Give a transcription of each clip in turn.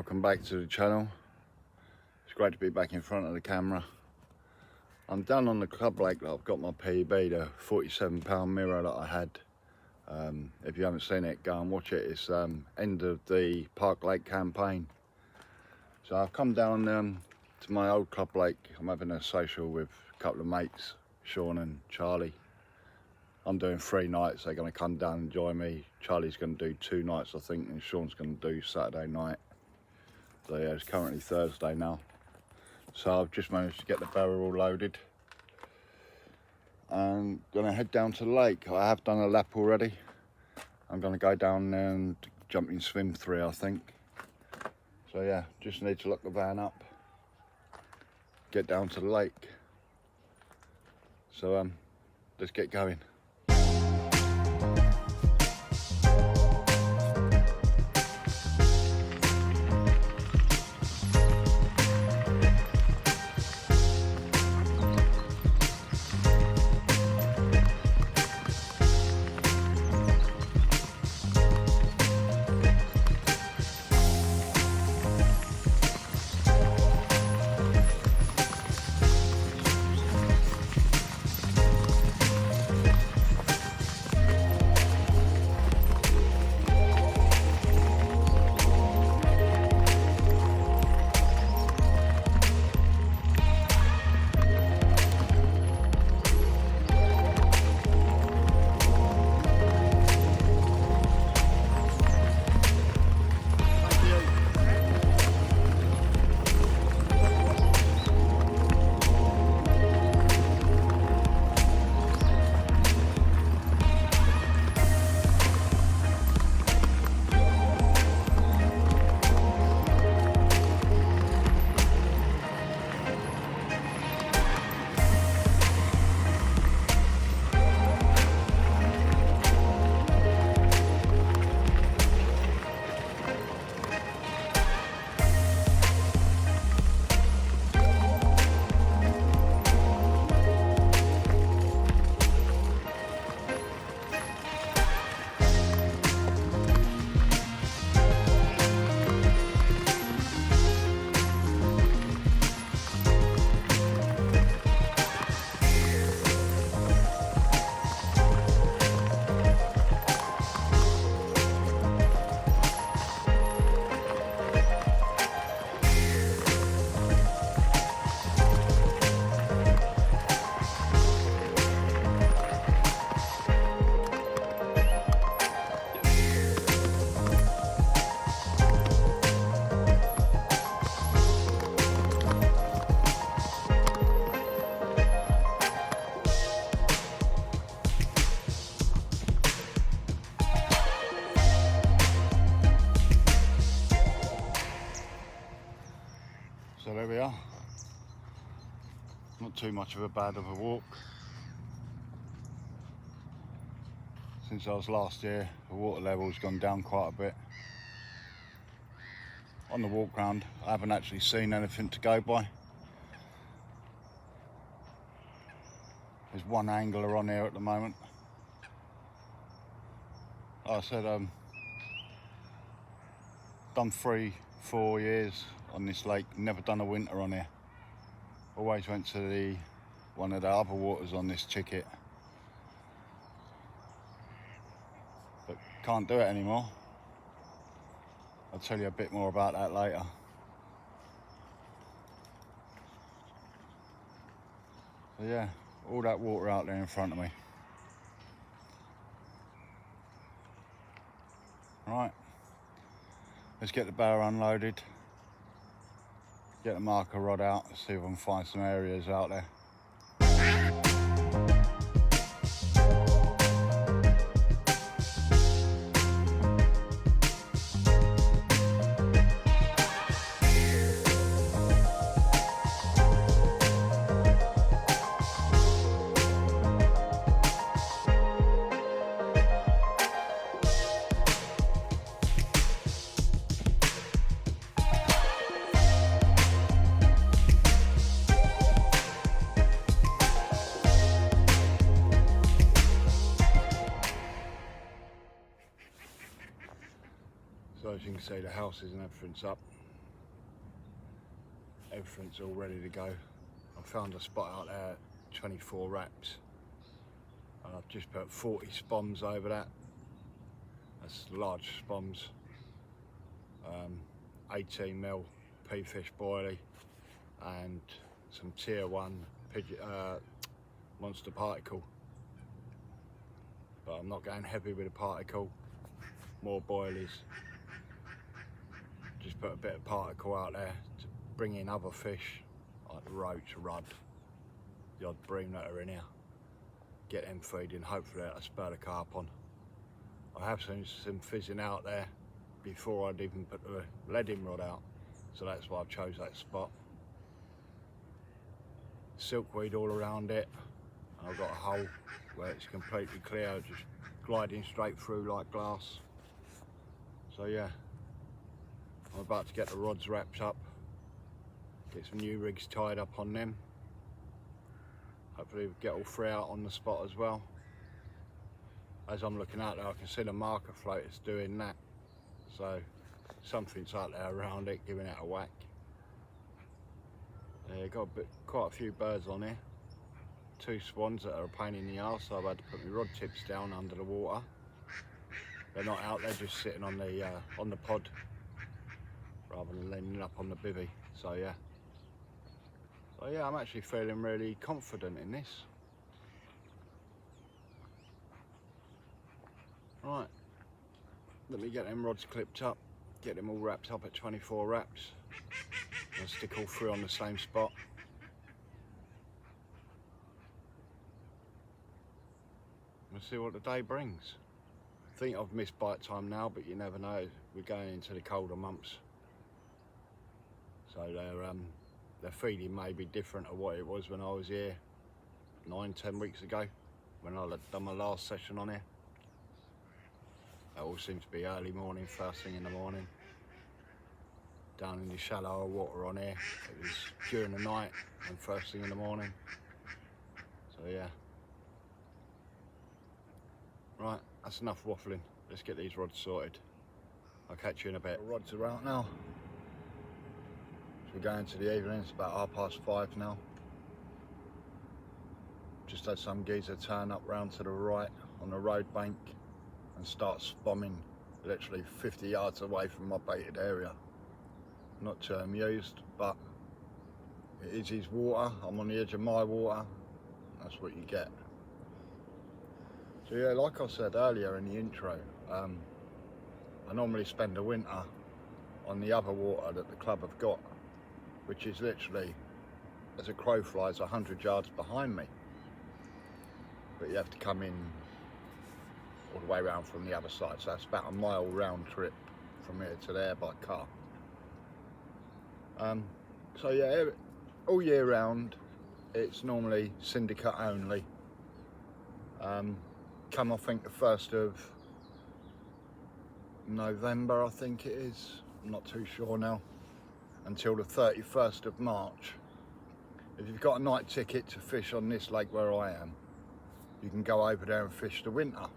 welcome back to the channel. It's great to be back in front of the camera. I'm down on the club lake that I've got my PB, the 47-pound mirror that I had. If you haven't seen it, go and watch it. It's end of the Park Lake campaign. So I've come down to my old club lake. I'm having a social with a couple of mates, Sean and Charlie. I'm doing 3 nights. They're going to come down and join me. Charlie's going to do 2 nights, I think, and Sean's going to do Saturday night. So yeah, it's currently Thursday now. So I've just managed to get the barrel all loaded. I'm going to head down to the lake. I have done a lap already. I'm going to go down there and jump in swim 3, I think. So yeah, just need to lock the van up, get down to the lake. So let's get going. So there we are. Not too much of a bad of a walk. Since I was last here, the water level's gone down quite a bit. On the walk round, I haven't actually seen anything to go by. There's one angler on here at the moment. Like I said, done 3-4 years on this lake, never done a winter on here. Always went to one of the other waters on this ticket, but can't do it anymore. I'll tell you a bit more about that later. So yeah, all that water out there in front of me. Right, let's get the barrow unloaded, get the marker rod out, see if I can find some areas out there. So as you can see, the houses and everything's up. everything's all ready to go. I found a spot out there, 24 wraps. I've just put 40 spoms over that. That's large spoms. 18mm P-fish boilie and some tier 1 monster particle. But I'm not going heavy with a particle, more boilies. Just put a bit of particle out there to bring in other fish like the roach, rudd, the odd bream that are in here. Get them feeding, hopefully that'll spur the carp on. I have seen some fizzing out there before I'd even put the leading rod out, so that's why I chose that spot. Silkweed all around it. I've got a hole where it's completely clear, just gliding straight through like glass. So yeah, I'm about to get the rods wrapped up, get some new rigs tied up on them. Hopefully we'll get all 3 out on the spot as well. As I'm looking out there, I can see the marker floaters doing that. So something's out there around it, giving it a whack. Got quite a few birds on here. 2 swans that are a pain in the arse, so I've had to put my rod tips down under the water. They're not out, they're just sitting on the pod rather than leaning up on the bivvy. So yeah, I'm actually feeling really confident in this. Right, let me get them rods clipped up, get them all wrapped up at 24 wraps, and stick all 3 on the same spot. We'll see what the day brings. I think I've missed bite time now, but you never know. We're going into the colder months, so their feeding may be different to what it was when I was here 9-10 weeks ago, when I had done my last session on here. That all seems to be early morning, first thing in the morning. Down in the shallower water on here, it was during the night and first thing in the morning. So yeah. Right, that's enough waffling. Let's get these rods sorted. I'll catch you in a bit. The rods are out now. So we're going to the evening, it's about 5:30 now. Just had some geezer turn up round to the right on the road bank and start spomming literally 50 yards away from my baited area. Not too amused, but it is his water. I'm on the edge of my water. That's what you get. So yeah, like I said earlier in the intro, I normally spend the winter on the other water that the club have got, which is literally, as a crow flies, 100 yards behind me. But you have to come in all the way around from the other side, so that's about a mile round trip from here to there by car. So yeah, all year round it's normally syndicate only. Come, I think, the 1st of November, I think it is, I'm not too sure now, until the 31st of March. If you've got a night ticket to fish on this lake where I am, you can go over there and fish the winter.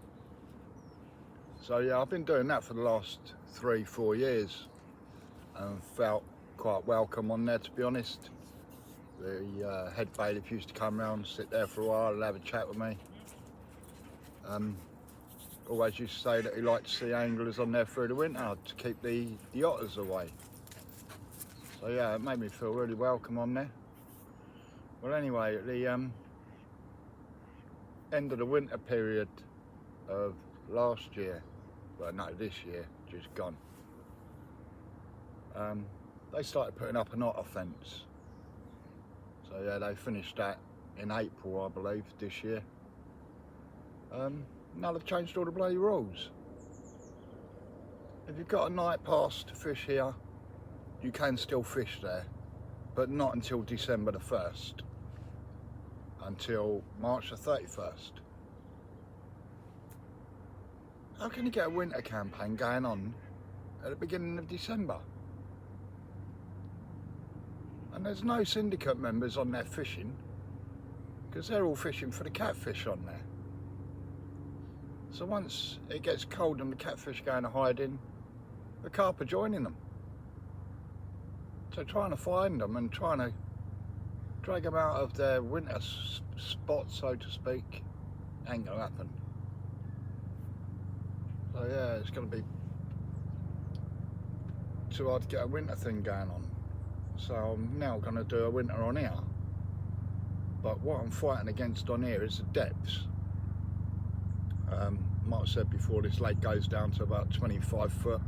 So yeah, I've been doing that for the last 3-4 years and felt quite welcome on there, to be honest. The head bailiff used to come round, sit there for a while and have a chat with me. Always used to say that he liked to see anglers on there through the winter to keep the otters away. So yeah, it made me feel really welcome on there. Well anyway, at the end of the winter period of last year, well no, this year, just gone, they started putting up an otter fence. So yeah, they finished that in April, I believe, this year. Now they've changed all the bloody rules. If you've got a night pass to fish here, you can still fish there, but not until December the 1st, until March the 31st. How can you get a winter campaign going on at the beginning of December? And there's no syndicate members on there fishing, because they're all fishing for the catfish on there. So once it gets cold and the catfish go into hiding, the carp are joining them. So trying to find them and trying to drag them out of their winter spot, so to speak, ain't gonna happen. So yeah, it's gonna be too hard to get a winter thing going on. So I'm now gonna do a winter on here. But what I'm fighting against on here is the depths. Like I said before, this lake goes down to about 25 foot.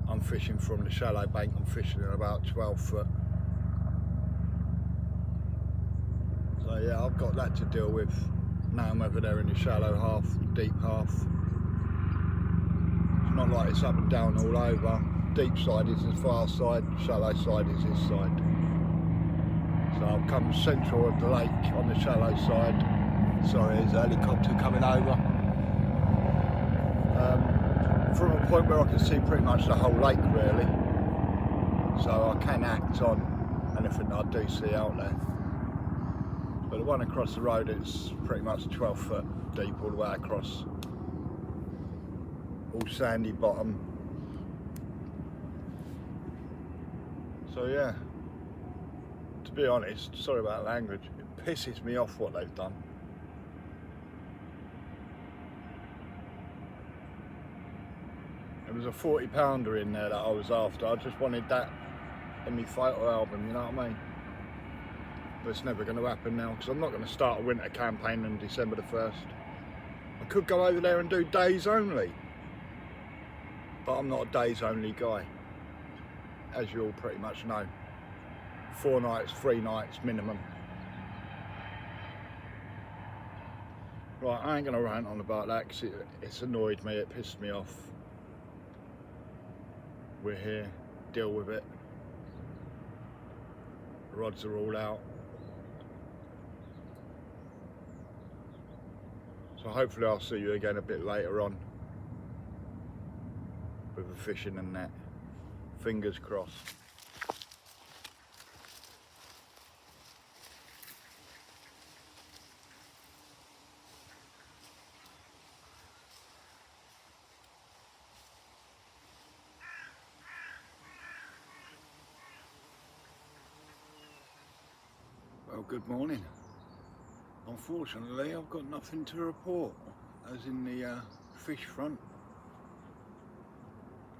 I'm fishing from the shallow bank, I'm fishing at about 12 foot. So yeah, I've got that to deal with, knowing whether they're in the shallow half, deep half. It's not like it's up and down all over. Deep side is the far side, shallow side is this side. So I've come central of the lake on the shallow side. Sorry, there's a helicopter coming over. From a point where I can see pretty much the whole lake really. So I can act on anything that I do see out there. But the one across the road is pretty much 12 foot deep all the way across. All sandy bottom. So yeah, to be honest, sorry about language, it pisses me off what they've done. There was a 40 pounder in there that I was after. I just wanted that in my photo album, you know what I mean? But it's never going to happen now, because I'm not going to start a winter campaign on December the 1st. I could go over there and do days only, but I'm not a days only guy, as you all pretty much know. 4 nights, 3 nights minimum. Right, I ain't going to rant on about that, because it's annoyed me, it pissed me off. We're here, deal with it. The rods are all out. So hopefully I'll see you again a bit later on with the fishing and that. Fingers crossed. Well, good morning. Unfortunately, I've got nothing to report, as in the fish front.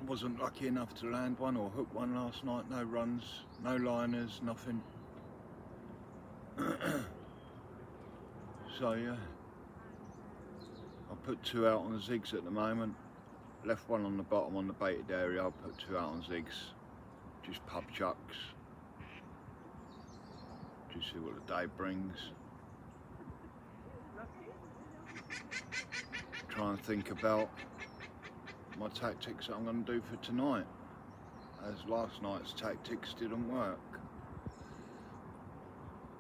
I wasn't lucky enough to land one or hook one last night. No runs, no liners, nothing. So yeah, I put 2 out on the zigs at the moment. Left one on the bottom on the baited area. I'll put 2 out on zigs, just pub chucks. Just see what the day brings. Try and think about my tactics that I'm going to do for tonight, as last night's tactics didn't work.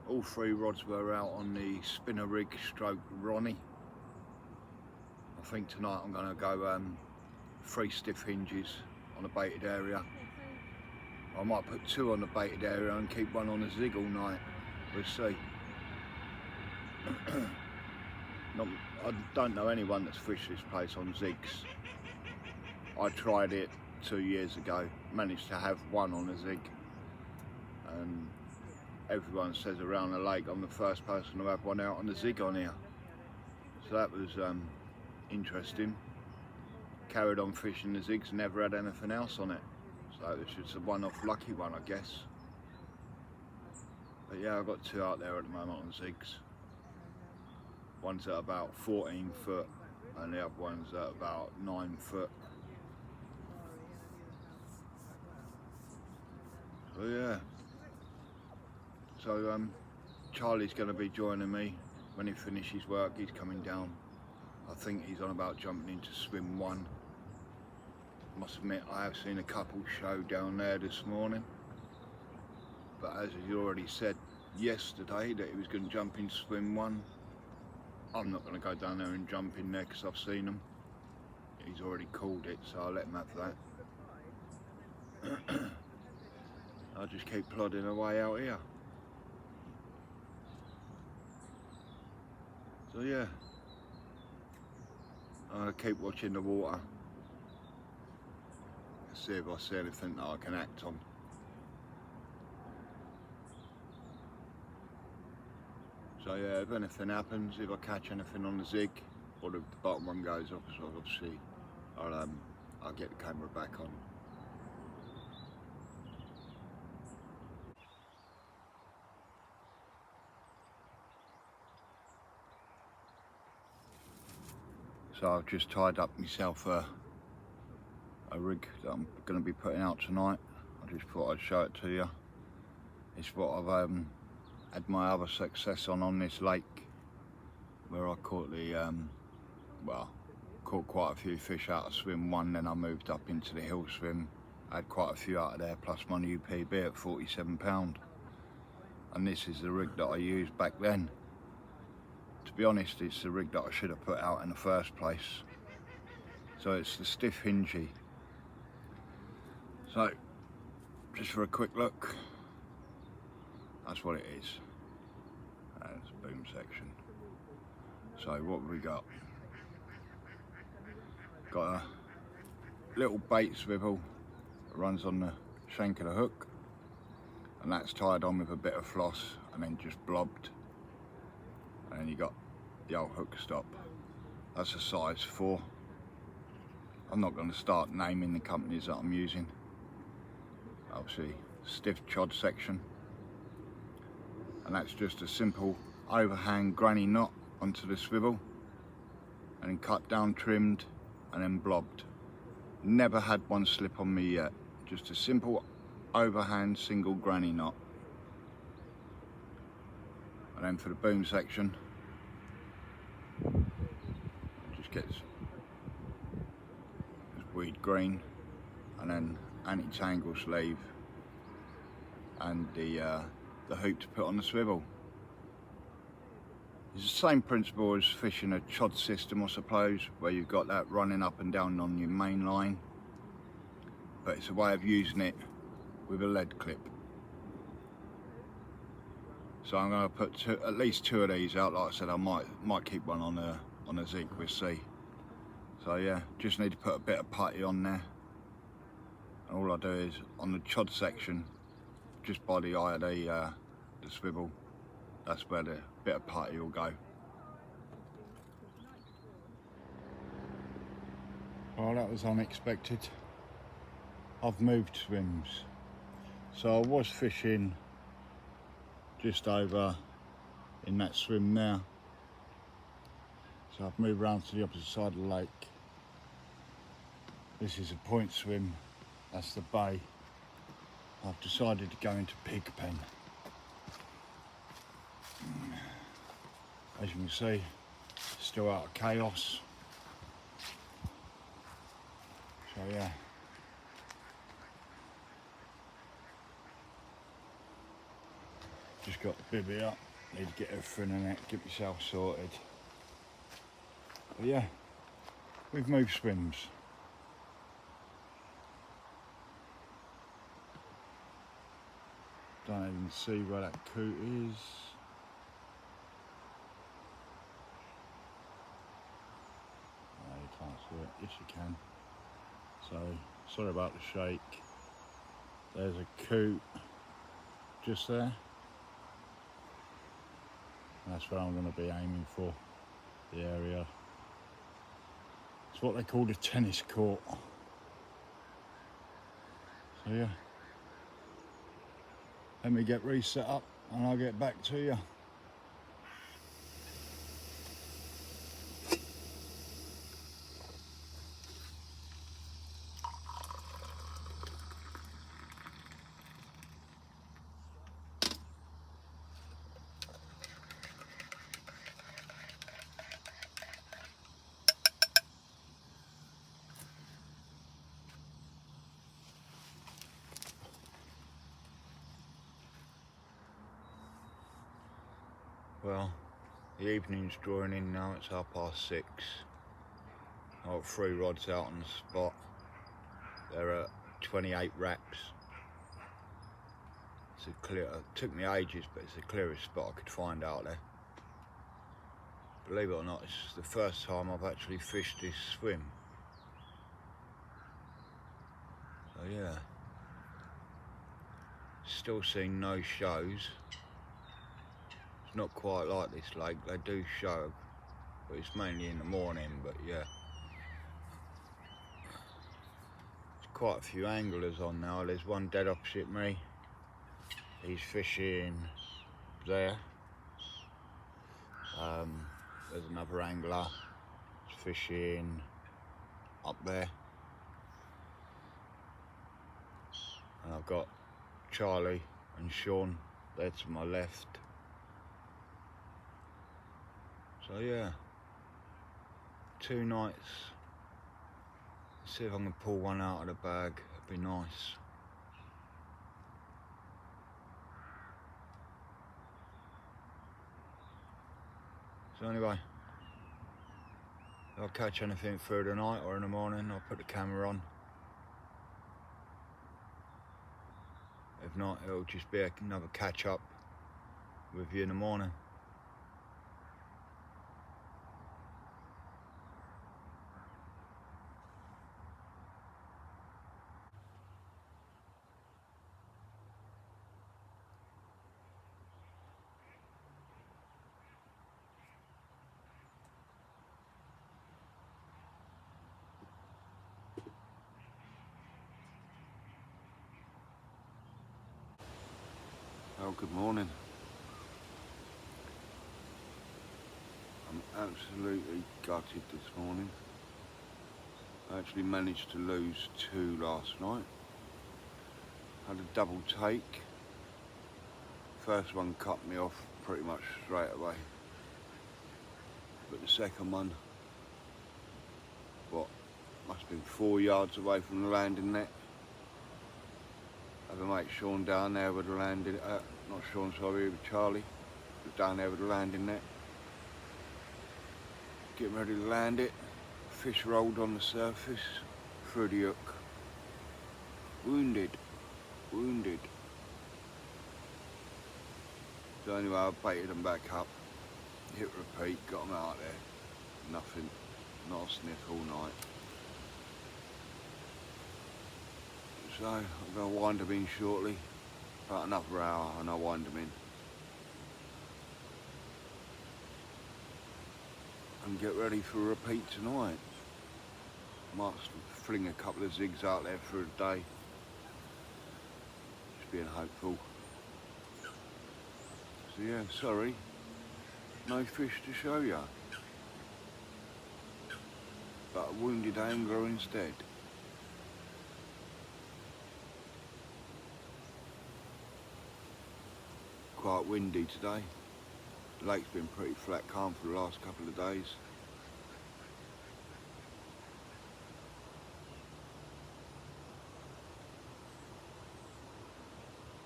All 3 rods were out on the spinner rig stroke Ronnie. I think tonight I'm going to go 3 stiff hinges on the baited area. I might put 2 on the baited area and keep 1 on the zig all night. We'll see. I don't know anyone that's fished this place on zigs. I tried it 2 years ago, managed to have 1 on a zig, and everyone says around the lake I'm the first person to have 1 out on the zig on here. So that was interesting. Carried on fishing the zigs, never had anything else on it. So it was just a one-off lucky one, I guess. But yeah, I've got 2 out there at the moment on zigs. One's at about 14 foot and the other one's at about 9 foot. So yeah. So Charlie's going to be joining me when he finishes work. He's coming down. I think he's on about jumping into swim 1. Must admit, I have seen a couple show down there this morning. But as he already said yesterday that he was going to jump in swim 1, I'm not going to go down there and jump in there because I've seen him. He's already called it, so I'll let him have that. I'll just keep plodding away out here. So yeah, I'll keep watching the water. See if I see anything that I can act on. So yeah, if anything happens, if I catch anything on the zig or the bottom one goes off, so obviously I'll get the camera back on. So I've just tied up myself a rig that I'm going to be putting out tonight. I just thought I'd show it to you. It's what I've had my other success on this lake, where I caught caught quite a few fish out of swim one, then I moved up into the hill swim. I had quite a few out of there, plus my new PB at 47 pound. And this is the rig that I used back then. To be honest, it's the rig that I should have put out in the first place. So it's the stiff hingy. So, just for a quick look, that's what it is. That's the boom section. So what have we got? Got a little bait swivel that runs on the shank of the hook, and that's tied on with a bit of floss and then just blobbed. And then you got the old hook stop. That's a size 4. I'm not going to start naming the companies that I'm using. Obviously, stiff chod section. And that's just a simple overhang granny knot onto the swivel, and then cut down, trimmed, and then blobbed. Never had one slip on me yet. Just a simple overhand single granny knot. And then for the boom section, just gets this weed green, and then anti-tangle sleeve, and the hoop to put on the swivel. It's the same principle as fishing a chod system, I suppose, where you've got that running up and down on your main line, but it's a way of using it with a lead clip. So I'm going to put at least 2 of these out. Like I said, I might keep one on a zig, we'll see. So yeah, just need to put a bit of putty on there. And all I do is on the chod section, just by the eye of the swivel, that's where the bit of putty will go. Well, that was unexpected. I've moved swims. So I was fishing just over in that swim there. So I've moved round to the opposite side of the lake. This is a point swim, that's the bay. I've decided to go into pig pen. As you can see, still out of chaos. So yeah. Just got the bibby up, need to get everything in it, get myself sorted. But yeah, we've moved swims. Don't even see where that coot is. No, you can't see it. Yes, you can. So, sorry about the shake. There's a coot just there. That's where I'm going to be aiming for, the area. It's what they call the tennis court. So yeah, let me get reset up and I'll get back to you. Well, the evening's drawing in now, it's 6:30. I've got 3 rods out on the spot. They're at 28 wraps. It's a clear, it took me ages, but it's the clearest spot I could find out there. Believe it or not, it's the first time I've actually fished this swim. So yeah, still seeing no shows. It's not quite like this lake, they do show, but it's mainly in the morning. But yeah, there's quite a few anglers on now. There's one dead opposite me, he's fishing there. There's another angler fishing up there, and I've got Charlie and Sean there to my left. So yeah, 2 nights. Let's see if I can pull one out of the bag, it'd be nice. So anyway, if I catch anything through the night or in the morning, I'll put the camera on. If not, it'll just be another catch up with you in the morning. Oh, good morning. I'm absolutely gutted this morning. I actually managed to lose 2 last night. Had a double take. First one cut me off pretty much straight away. But the second one, must have been 4 yards away from the landing net. Had a mate Sean down there with the landing, not Sean, sorry, with Charlie, was down there with the landing net. Getting ready to land it, fish rolled on the surface, through the hook. Wounded. So anyway, I baited them back up, hit repeat, got them out there. Nothing, not a sniff all night. So I'm going to wind them in shortly, about another hour, and I'll wind them in. And get ready for a repeat tonight. Might fling a couple of zigs out there for a day. Just being hopeful. So yeah, sorry, no fish to show ya. But a wounded angler instead. Quite windy today. The lake's been pretty flat calm for the last couple of days.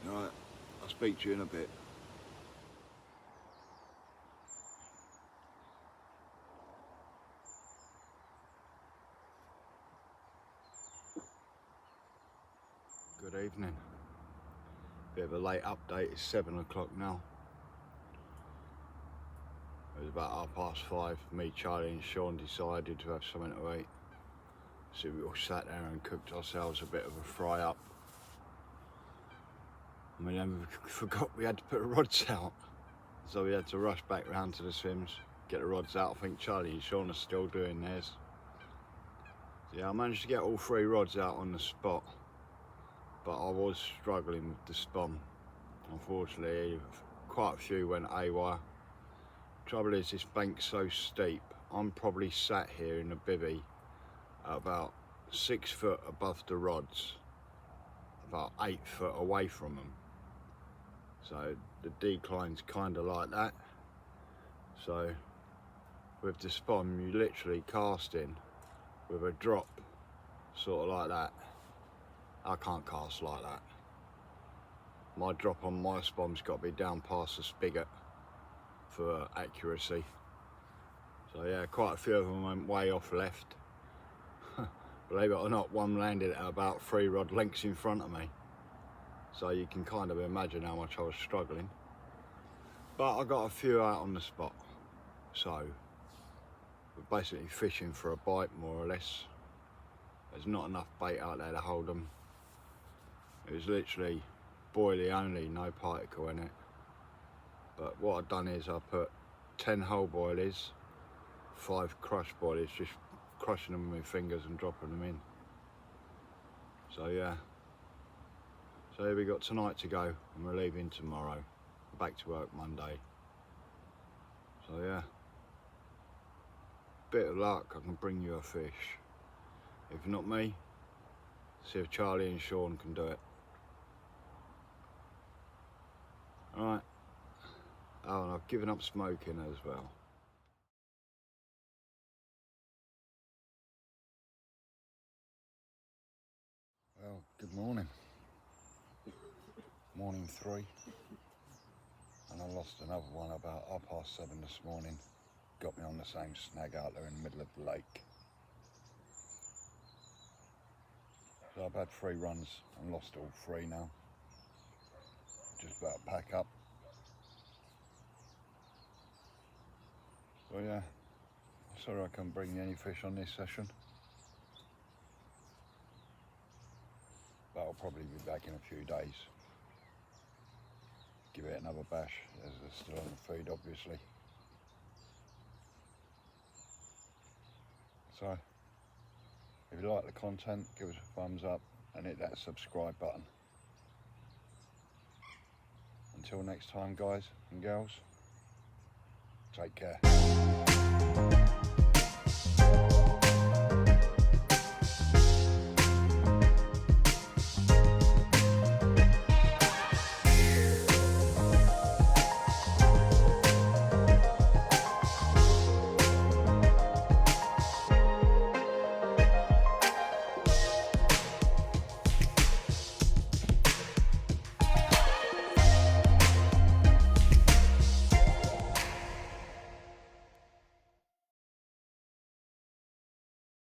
Alright, I'll speak to you in a bit. Good evening. Bit of a late update, it's 7 o'clock now. It was about 5:30. Me, Charlie and Sean decided to have something to eat. So we all sat there and cooked ourselves a bit of a fry up. And then we forgot we had to put the rods out. So we had to rush back round to the swims, get the rods out. I think Charlie and Sean are still doing theirs. So yeah, I managed to get all 3 rods out on the spot. But I was struggling with the spum. Unfortunately, quite a few went AWOL. Trouble is, this bank's so steep, I'm probably sat here in a bivvy about 6 foot above the rods, about 8 foot away from them. So the decline's kind of like that. So with the spum, you literally cast in with a drop, sort of like that. I can't cast like that. My drop on my spum's got to be down past the spigot for accuracy. So yeah, quite a few of them went way off left. Believe it or not, one landed at about 3 rod lengths in front of me. So you can kind of imagine how much I was struggling. But I got a few out on the spot. So we're basically fishing for a bite, more or less. There's not enough bait out there to hold them. It was literally boilie only, no particle in it. But what I've done is I put 10 whole boilies, 5 crushed boilies, just crushing them with my fingers and dropping them in. So yeah, so here we got tonight to go and we're leaving tomorrow, back to work Monday. So yeah, bit of luck I can bring you a fish. If not me, see if Charlie and Sean can do it. Alright, oh, and I've given up smoking as well. Well, good morning. Morning 3. And I lost another one about 7:30 this morning. Got me on the same snag out there in the middle of the lake. So I've had 3 runs and lost all 3 now. Just about to pack up. So yeah, sorry I can't bring you any fish on this session. But I'll probably be back in a few days. Give it another bash as they're still on the feed, obviously. So, if you like the content, give us a thumbs up and hit that subscribe button. Until next time, guys and girls, take care.